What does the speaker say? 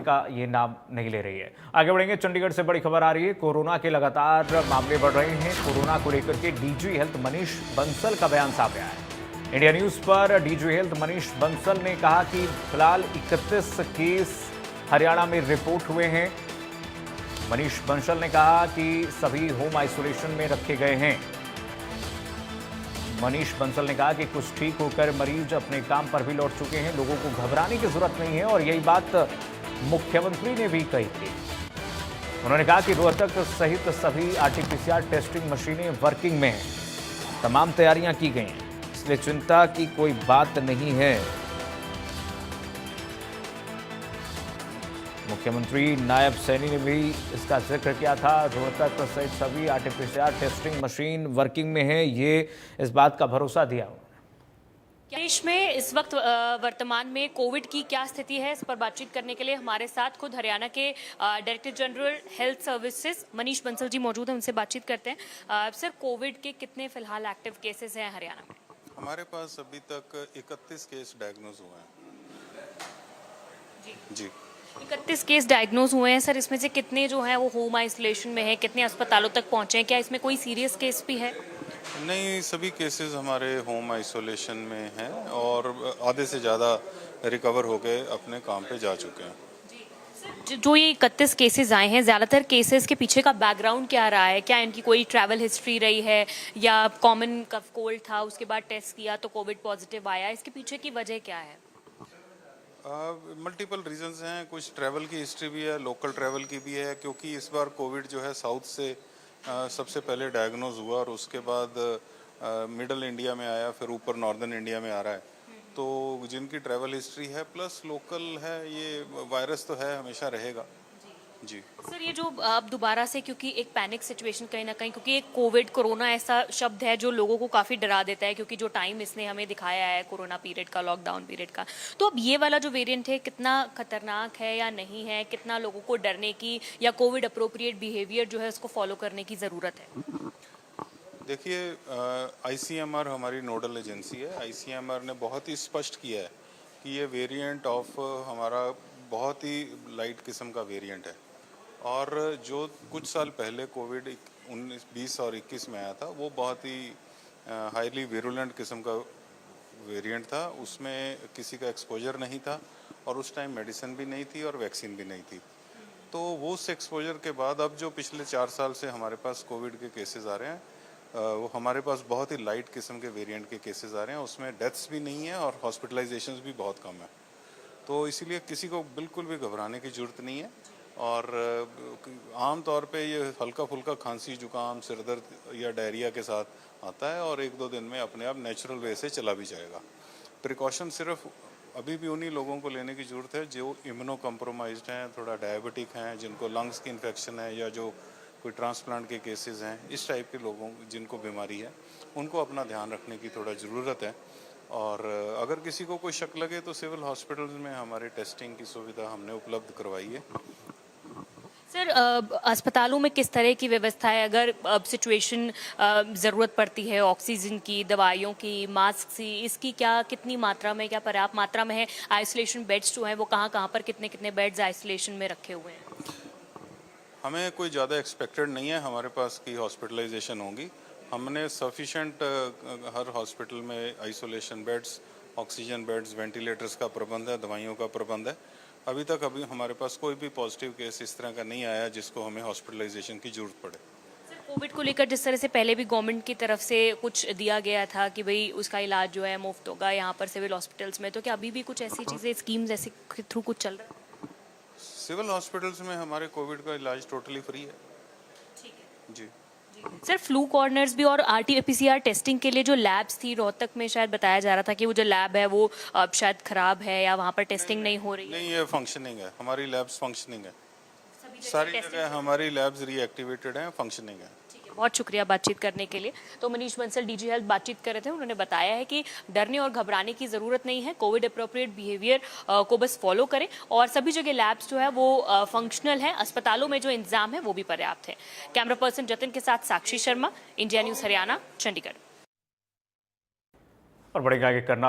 का ये नाम नहीं ले रही है। आगे बढ़ेंगे, चंडीगढ़ से बड़ी खबर आ रही है। कोरोना के लगातार मामले बढ़ रहे हैं। कोरोना को लेकर के डीजी हेल्थ मनीष बंसल का बयान सामने आया है। इंडिया न्यूज पर डीजी हेल्थ मनीष बंसल ने कहा कि फिलहाल 31 केस हरियाणा में रिपोर्ट हुए हैं। मनीष बंसल ने कहा कि सभी होम आइसोलेशन में रखे गए हैं। मनीष बंसल ने कहा कि कुछ ठीक होकर मरीज अपने काम पर भी लौट चुके हैं। लोगों को घबराने की जरूरत नहीं है और यही बात मुख्यमंत्री ने भी कही थी। उन्होंने कहा कि रोहतक सहित सभी आरटीपीसीआर टेस्टिंग मशीनें वर्किंग में हैं। तमाम तैयारियां की गई हैं, इसलिए चिंता की कोई बात नहीं है। मुख्यमंत्री नायब सैनी ने भी इसका जिक्र किया था। रोहतक सहित सभी आरटीपीसीआर टेस्टिंग मशीन वर्किंग में है, ये इस बात का भरोसा दिया। देश में इस वक्त वर्तमान में कोविड की क्या स्थिति है, इस पर बातचीत करने के लिए हमारे साथ खुद हरियाणा के director general health services Manish Bansal ji मौजूद हैं। उनसे बातचीत करते हैं। सर, कोविड के कितने फिलहाल एक्टिव केसेस हैं हरियाणा में? हमारे पास अभी तक 31 केस डायग्नोज हुए हैं। जी 31 केस डायग्नोज हुए हैं। सर, इसमें से कितने जो हैं वो होम आइसोलेशन में हैं, कितने अस्पतालों तक पहुंचे हैं? क्या इसमें कोई सीरियस केस भी है? नहीं, सभी केसेस हमारे होम आइसोलेशन में हैं और आधे से ज़्यादा रिकवर हो गए, अपने काम पे जा चुके हैं। जो ये 31 केसेस आए हैं, ज़्यादातर केसेस के पीछे का बैकग्राउंड क्या रहा है? क्या इनकी कोई ट्रैवल हिस्ट्री रही है या कॉमन कफ कोल्ड था, उसके बाद टेस्ट किया तो कोविड पॉजिटिव आया? इसके पीछे की वजह क्या है? मल्टीपल रीजंस हैं। कुछ ट्रैवल की हिस्ट्री भी है, लोकल ट्रैवल की भी है, क्योंकि इस बार कोविड जो है साउथ से सबसे पहले डायग्नोज हुआ और उसके बाद मिडल इंडिया में आया, फिर ऊपर नॉर्दर्न इंडिया में आ रहा है। तो जिनकी ट्रैवल हिस्ट्री है प्लस लोकल है, ये वायरस तो है, हमेशा रहेगा। जी सर, ये जो अब दोबारा से, क्योंकि एक पैनिक सिचुएशन कहीं ना कहीं, क्योंकि एक कोविड कोरोना ऐसा शब्द है जो लोगों को काफ़ी डरा देता है, क्योंकि जो टाइम इसने हमें दिखाया है कोरोना पीरियड का, लॉकडाउन पीरियड का, तो अब ये वाला जो वेरिएंट है कितना खतरनाक है या नहीं है? कितना लोगों को डरने की या कोविड अप्रोप्रिएट बिहेवियर जो है उसको फॉलो करने की ज़रूरत है? देखिए, आईसीएमआर हमारी नोडल एजेंसी है। आईसीएमआर ने बहुत ही स्पष्ट किया है कि ये वेरिएंट ऑफ हमारा बहुत ही लाइट किस्म का वेरिएंट है और जो कुछ साल पहले कोविड 19, 20 और 21 में आया था, वो बहुत ही हाईली विरुलेंट किस्म का वेरिएंट था। उसमें किसी का एक्सपोजर नहीं था और उस टाइम मेडिसिन भी नहीं थी और वैक्सीन भी नहीं थी। तो वो उस एक्सपोजर के बाद अब जो पिछले 4 साल से हमारे पास कोविड के केसेस आ रहे हैं, वो हमारे पास बहुत ही लाइट किस्म के वेरिएंट के केसेस आ रहे हैं। उसमें डेथ्स भी नहीं है और हॉस्पिटलाइजेशंस भी बहुत कम है। तो इसीलिए किसी को बिल्कुल भी घबराने की ज़रूरत नहीं है और आम तौर पे ये हल्का फुल्का खांसी, जुकाम, सिर दर्द या डायरिया के साथ आता है और 1-2 दिन में अपने आप नेचुरल वे से चला भी जाएगा। प्रिकॉशन सिर्फ अभी भी उन्हीं लोगों को लेने की ज़रूरत है जो इम्यूनो कम्प्रोमाइज्ड हैं, थोड़ा डायबिटिक हैं, जिनको लंग्स की इन्फेक्शन है या जो कोई ट्रांसप्लांट के केसेस हैं, इस टाइप के लोगों जिनको बीमारी है, उनको अपना ध्यान रखने की थोड़ा ज़रूरत है। और अगर किसी को कोई शक लगे तो सिविल हॉस्पिटल्स में हमारे टेस्टिंग की सुविधा हमने उपलब्ध करवाई है। सर, अस्पतालों में किस तरह की व्यवस्था है अगर अब सिचुएशन ज़रूरत पड़ती है ऑक्सीजन की, दवाइयों की, मास्क की? इसकी क्या, कितनी मात्रा में, क्या पर्याप्त मात्रा में है? आइसोलेशन बेड्स जो हैं वो कहाँ पर कितने कितने बेड्स आइसोलेशन में रखे हुए हैं? हमें कोई ज़्यादा एक्सपेक्टेड नहीं है हमारे पास की हॉस्पिटलाइजेशन होगी। हमने सफिशेंट हर हॉस्पिटल में isolation beds, oxygen beds, ventilators का प्रबंध है, दवाइयों का प्रबंध है। अभी हमारे पास कोई भी पॉजिटिव केस इस तरह का नहीं आया जिसको हमें हॉस्पिटलाइजेशन की ज़रूरत पड़े। सर, कोविड को लेकर जिस तरह से पहले भी गवर्नमेंट की तरफ से कुछ दिया गया था कि भाई उसका इलाज जो है मुफ्त होगा यहाँ पर सिविल हॉस्पिटल्स में, तो क्या अभी भी कुछ ऐसी चीज़ें, स्कीम्स ऐसे थ्रू कुछ चल रहा है? सिविल हॉस्पिटल्स में हमारे कोविड का इलाज टोटली फ्री है। ठीक है जी सर, फ्लू कॉर्नर्स भी और आरटीपीसीआर टेस्टिंग के लिए जो लैब्स थी रोहतक में, शायद बताया जा रहा था कि वो जो लैब है वो अब शायद खराब है या वहाँ पर टेस्टिंग नहीं हो रही है। नहीं, ये फंक्शनिंग है, हमारी लैब्स फंक्शनिंग है, सारी जगह हमारी लैब्स रीएक्टिवेटेड हैं, फंक्शनिंग है। ठीक है, बहुत शुक्रिया बातचीत करने के लिए। तो मनीष बंसल डीजी हेल्थ बातचीत कर रहे थे। उन्होंने बताया है कि डरने और घबराने की ज़रूरत नहीं है, कोविड अप्रोप्रिएट बिहेवियर को बस फॉलो करें और सभी जगह लैब्स जो है वो फंक्शनल है। अस्पतालों में जो इंतजाम है वो भी पर्याप्त है। कैमरा पर्सन जतिन के साथ साक्षी शर्मा, इंडिया न्यूज़ हरियाणा, चंडीगढ़। और बढ़ेगा आगे करनाल